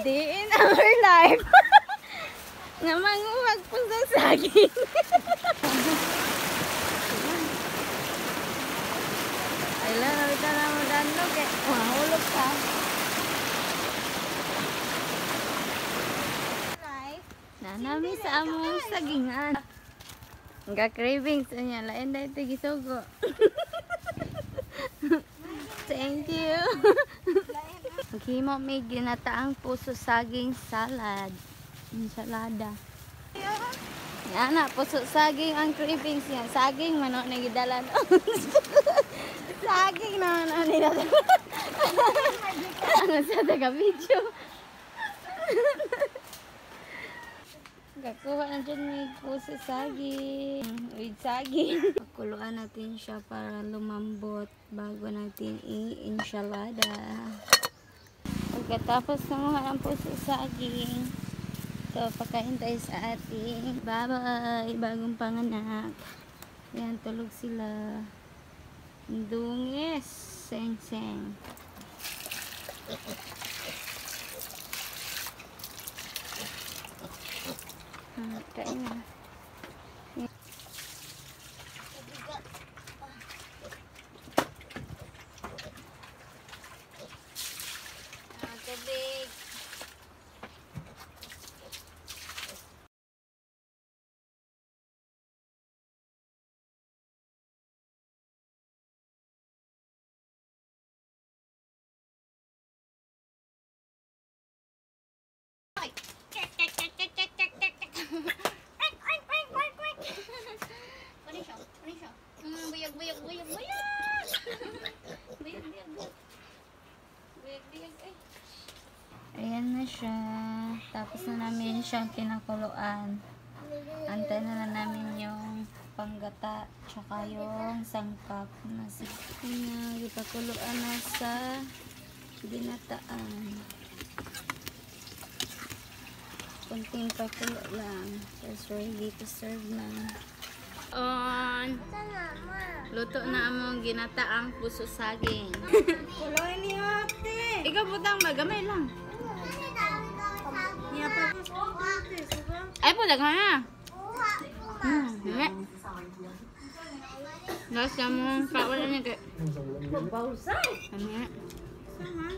Day in our life. Nga manguwag po sa saging. Ay lang, nawita na mo danlog eh. Mahulog ka. Nanami sa among sagingan. Nga cravings niya. Lain na ito gisugo. Thank you. Maghimo may ginataang puso saging salad. Ensalada. Yan na, puso saging ang cravings niya. Saging, manok na gidalan. Saging naman ang nilalan. Ano sa taga-video? Kakuha na dyan may puso saging. With saging. Pakuluan natin siya para lumambot bago natin i-ensalada. Pagkatapos namuha ng puso saging, so pagkain tayo sa ating babay, bagong panganak. Yan, tulog sila. Dungis, seng-seng. Kain na. Tubig. Ayan na siya. Tapos na namin siyang pinakuluan. Antay na namin yung panggata tsaka yung sangkap na ipakuluan na sa ginataan. Kunting pakulo lang. Just ready to serve na. On. Luto na among ginataang puso saging. Kuloy ni ate. Ikaw butang magamay lang. Niya pa ko Ay po daghang na. Guys, mo pawala niya kay. pausay. Ano? Sama.